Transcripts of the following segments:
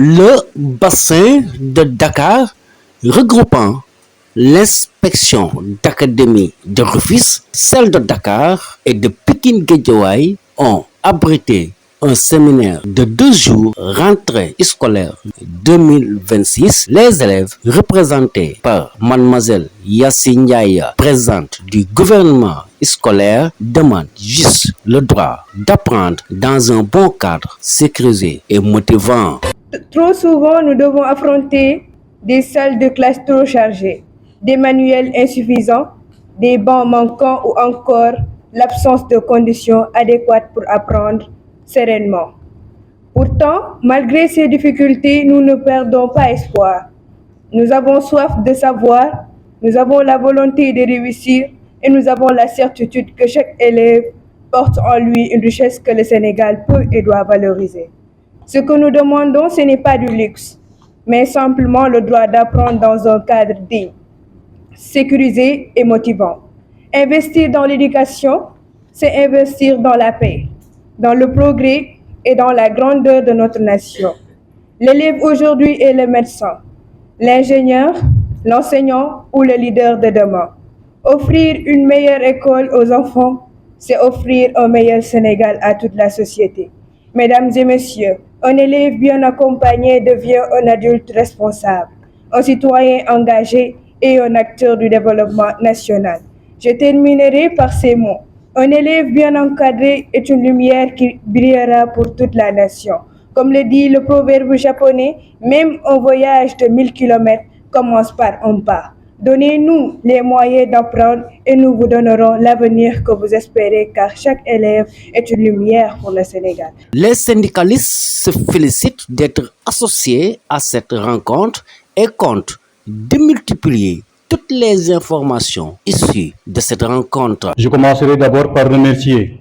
Le bassin de Dakar regroupant l'inspection d'académie de Rufisque, celle de Dakar et de Pikine-Guédiawaye ont abrité un séminaire de 2 jours rentrée scolaire 2026. Les élèves représentés par mademoiselle Yassine Ndiaye, présidente du gouvernement scolaire, demandent juste le droit d'apprendre dans un bon cadre sécurisé et motivant. Trop souvent, nous devons affronter des salles de classe trop chargées, des manuels insuffisants, des bancs manquants ou encore l'absence de conditions adéquates pour apprendre sereinement. Pourtant, malgré ces difficultés, nous ne perdons pas espoir. Nous avons soif de savoir, nous avons la volonté de réussir et nous avons la certitude que chaque élève porte en lui une richesse que le Sénégal peut et doit valoriser. Ce que nous demandons, ce n'est pas du luxe, mais simplement le droit d'apprendre dans un cadre digne, sécurisé et motivant. Investir dans l'éducation, c'est investir dans la paix, dans le progrès et dans la grandeur de notre nation. L'élève aujourd'hui est le médecin, l'ingénieur, l'enseignant ou le leader de demain. Offrir une meilleure école aux enfants, c'est offrir un meilleur Sénégal à toute la société. Mesdames et messieurs, un élève bien accompagné devient un adulte responsable, un citoyen engagé et un acteur du développement national. Je terminerai par ces mots. Un élève bien encadré est une lumière qui brillera pour toute la nation. Comme le dit le proverbe japonais, même un voyage de 1000 kilomètres commence par un pas. Donnez-nous les moyens d'apprendre et nous vous donnerons l'avenir que vous espérez car chaque élève est une lumière pour le Sénégal. Les syndicalistes se félicitent d'être associés à cette rencontre et comptent démultiplier toutes les informations issues de cette rencontre. Je commencerai d'abord par remercier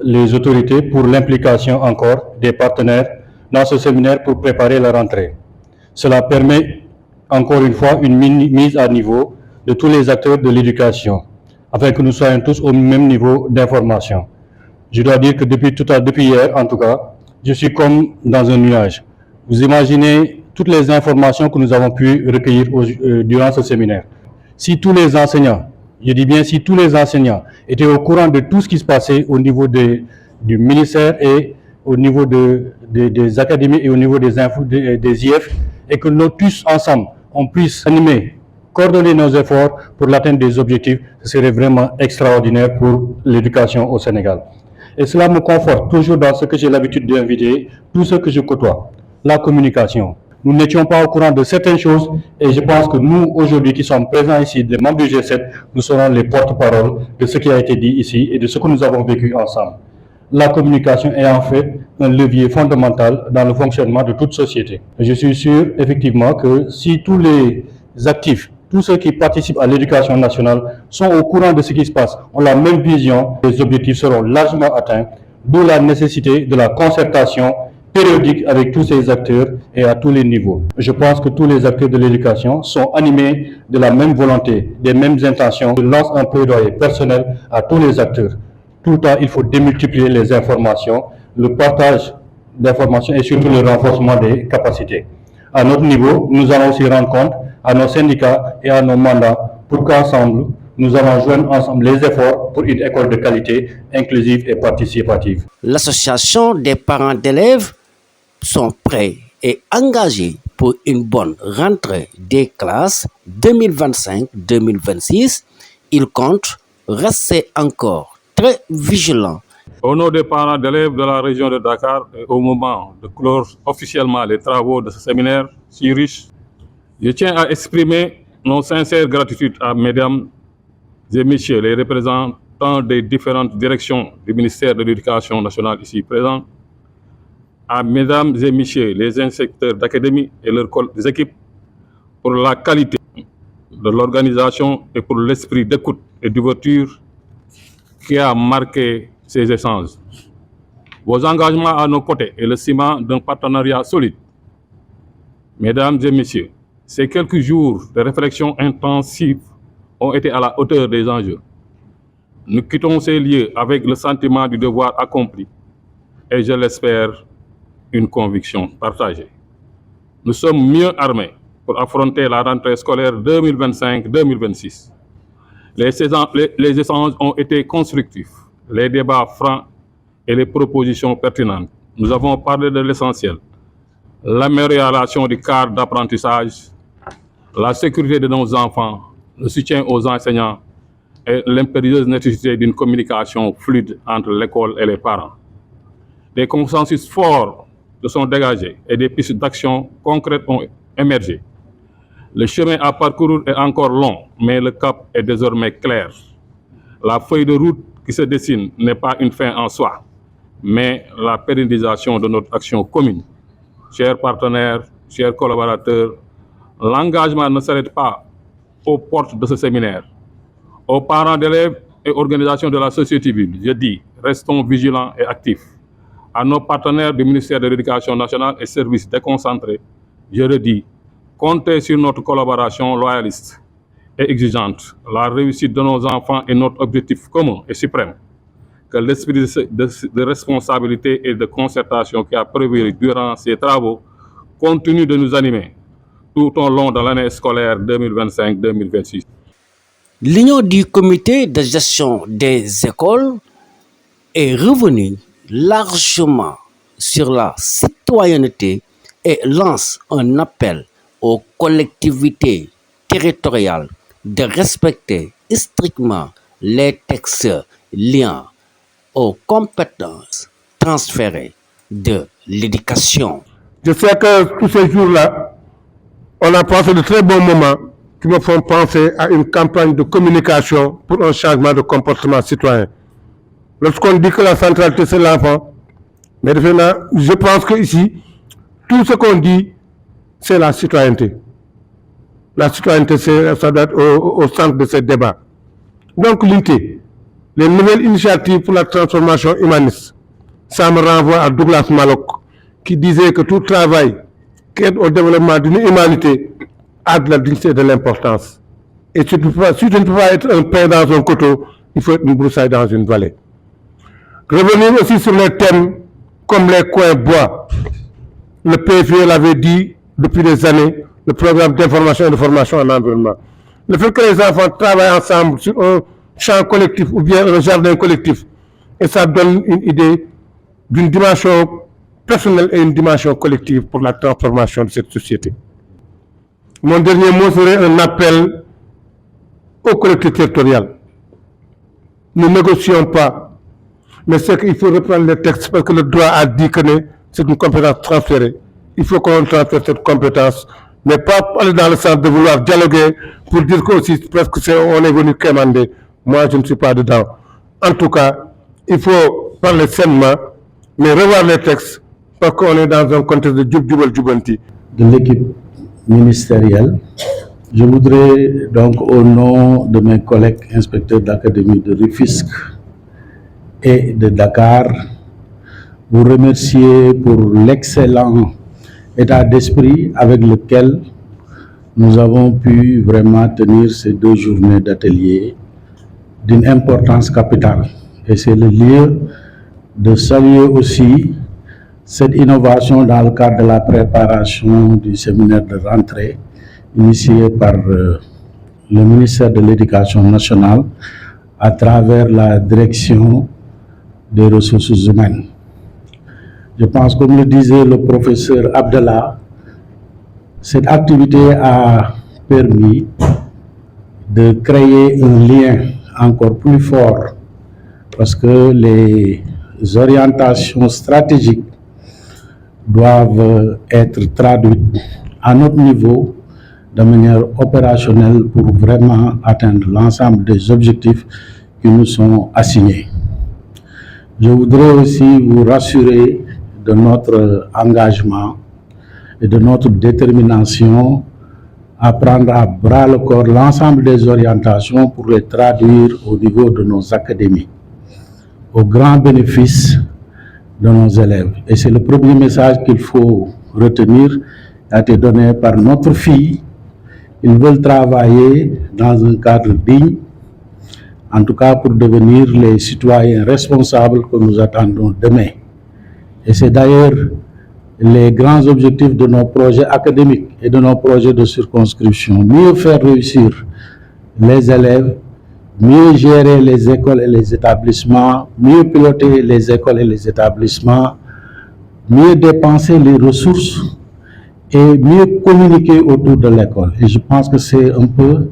les autorités pour l'implication encore des partenaires dans ce séminaire pour préparer la rentrée. Cela permet encore une fois une mise à niveau de tous les acteurs de l'éducation, afin que nous soyons tous au même niveau d'information. Je dois dire que depuis hier, en tout cas, je suis comme dans un nuage. Vous imaginez toutes les informations que nous avons pu recueillir durant ce séminaire. Si tous les enseignants, je dis bien si tous les enseignants étaient au courant de tout ce qui se passait au niveau du ministère et au niveau des académies et au niveau des IF, et que nous tous ensemble, on puisse animer, coordonner nos efforts pour l'atteinte des objectifs, ce serait vraiment extraordinaire pour l'éducation au Sénégal. Et cela me conforte toujours dans ce que j'ai l'habitude d'inviter, tous ceux que je côtoie, la communication. Nous n'étions pas au courant de certaines choses et je pense que nous, aujourd'hui, qui sommes présents ici, les membres du G7, nous serons les porte-parole de ce qui a été dit ici et de ce que nous avons vécu ensemble. La communication est en fait un levier fondamental dans le fonctionnement de toute société. Je suis sûr, effectivement, que si tous les actifs, tous ceux qui participent à l'éducation nationale sont au courant de ce qui se passe, ont la même vision, les objectifs seront largement atteints, d'où la nécessité de la concertation périodique avec tous ces acteurs et à tous les niveaux. Je pense que tous les acteurs de l'éducation sont animés de la même volonté, des mêmes intentions. Je lance un plaidoyer personnel à tous les acteurs. Tout le temps, il faut démultiplier les informations, le partage d'informations et surtout le renforcement des capacités. À notre niveau, nous allons aussi rendre compte à nos syndicats et à nos mandats pour qu'ensemble, nous allons joindre ensemble les efforts pour une école de qualité, inclusive et participative. L'association des parents d'élèves sont prêts et engagés pour une bonne rentrée des classes 2025-2026. Ils comptent rester encore très vigilants. Au nom des parents d'élèves de la région de Dakar, et au moment de clore officiellement les travaux de ce séminaire si riche, je tiens à exprimer nos sincères gratitudes à mesdames et messieurs les représentants des différentes directions du ministère de l'Éducation nationale ici présents, à mesdames et messieurs les inspecteurs d'académie et leurs équipes pour la qualité de l'organisation et pour l'esprit d'écoute et d'ouverture qui a marqué ces échanges. Vos engagements à nos côtés est le ciment d'un partenariat solide. Mesdames et messieurs, ces quelques jours de réflexion intensive ont été à la hauteur des enjeux. Nous quittons ces lieux avec le sentiment du devoir accompli et, je l'espère, une conviction partagée. nous sommes mieux armés pour affronter la rentrée scolaire 2025-2026. Les échanges ont été constructifs, les débats francs et les propositions pertinentes. Nous avons parlé de l'essentiel: l'amélioration du cadre d'apprentissage, la sécurité de nos enfants, le soutien aux enseignants et l'impérieuse nécessité d'une communication fluide entre l'école et les parents. Des consensus forts se sont dégagés et des pistes d'action concrètes ont émergé. Le chemin à parcourir est encore long, mais le cap est désormais clair. La feuille de route qui se dessine n'est pas une fin en soi, mais la pérennisation de notre action commune. Chers partenaires, chers collaborateurs, l'engagement ne s'arrête pas aux portes de ce séminaire. Aux parents d'élèves et organisations de la société civile, je dis, restons vigilants et actifs. À nos partenaires du ministère de l'Éducation nationale et services déconcentrés, je redis, comptez sur notre collaboration loyaliste et exigeante. La réussite de nos enfants est notre objectif commun et suprême. Que l'esprit de responsabilité et de concertation qui a prévalu durant ces travaux continue de nous animer tout au long de l'année scolaire 2025-2026. L'Union du comité de gestion des écoles est revenue largement sur la citoyenneté et lance un appel aux collectivités territoriales de respecter strictement les textes liant aux compétences transférées de l'éducation. Je sais que tous ces jours-là, on a passé de très bons moments qui me font penser à une campagne de communication pour un changement de comportement citoyen. Lorsqu'on dit que la centralité c'est l'enfant, mais je pense qu'ici, tout ce qu'on dit, c'est la citoyenneté. La citoyenneté, ça doit être au centre de ce débat. Donc l'unité, les nouvelles initiatives pour la transformation humaniste, ça me renvoie à Douglas Malloch, qui disait que tout travail qui aide au développement d'une humanité a de la dignité et de l'importance. Et si tu ne peux pas être un pain dans un coteau, il faut être une broussaille dans une vallée. Revenir aussi sur les thèmes comme les coins bois. Le PFE l'avait dit depuis des années, le programme d'information et de formation en environnement. Le fait que les enfants travaillent ensemble sur un champ collectif ou bien un jardin collectif, et ça donne une idée d'une dimension personnelle et une dimension collective pour la transformation de cette société. Mon dernier mot serait un appel aux collectivités territoriales. Ne négocions pas, mais c'est qu'il faut reprendre les textes parce que le droit a dit que c'est une compétence transférée. Il faut qu'on transfère cette compétence, mais pas aller dans le sens de vouloir dialoguer pour dire qu'aussi presque on est venu commander. Moi, je ne suis pas dedans. En tout cas, il faut parler sainement, mais revoir les textes parce qu'on est dans un contexte de djubal-djubanti. De l'équipe ministérielle, je voudrais donc au nom de mes collègues inspecteurs d'académie de Rufisque et de Dakar vous remercier pour l'excellent état d'esprit avec lequel nous avons pu vraiment tenir ces 2 journées d'atelier d'une importance capitale. Et c'est le lieu de saluer aussi cette innovation dans le cadre de la préparation du séminaire de rentrée initié par le ministère de l'Éducation nationale à travers la direction des ressources humaines. Je pense, comme le disait le professeur Abdallah, cette activité a permis de créer un lien encore plus fort parce que les orientations stratégiques doivent être traduites à notre niveau de manière opérationnelle pour vraiment atteindre l'ensemble des objectifs qui nous sont assignés. Je voudrais aussi vous rassurer de notre engagement et de notre détermination à prendre à bras le corps l'ensemble des orientations pour les traduire au niveau de nos académies, au grand bénéfice de nos élèves. Et c'est le premier message qu'il faut retenir, qui a été donné par notre fille. Ils veulent travailler dans un cadre digne, en tout cas pour devenir les citoyens responsables que nous attendons demain. Et c'est d'ailleurs les grands objectifs de nos projets académiques et de nos projets de circonscription, mieux faire réussir les élèves, mieux gérer les écoles et les établissements, mieux piloter les écoles et les établissements, mieux dépenser les ressources et mieux communiquer autour de l'école. Et je pense que c'est un peu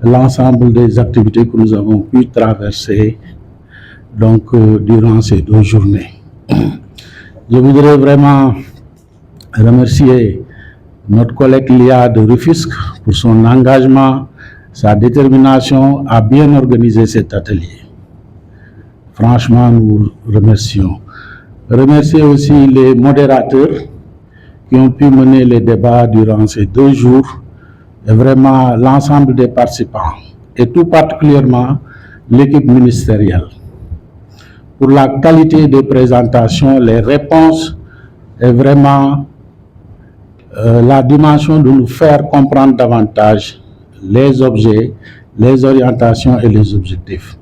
l'ensemble des activités que nous avons pu traverser durant ces 2 journées. Je voudrais vraiment remercier notre collègue Lia de Rufisque pour son engagement, sa détermination à bien organiser cet atelier. Franchement, nous remercions. Remercier aussi les modérateurs qui ont pu mener les débats durant ces 2 jours et vraiment l'ensemble des participants et tout particulièrement l'équipe ministérielle pour la qualité des présentations, les réponses et vraiment la dimension de nous faire comprendre davantage les objets, les orientations et les objectifs.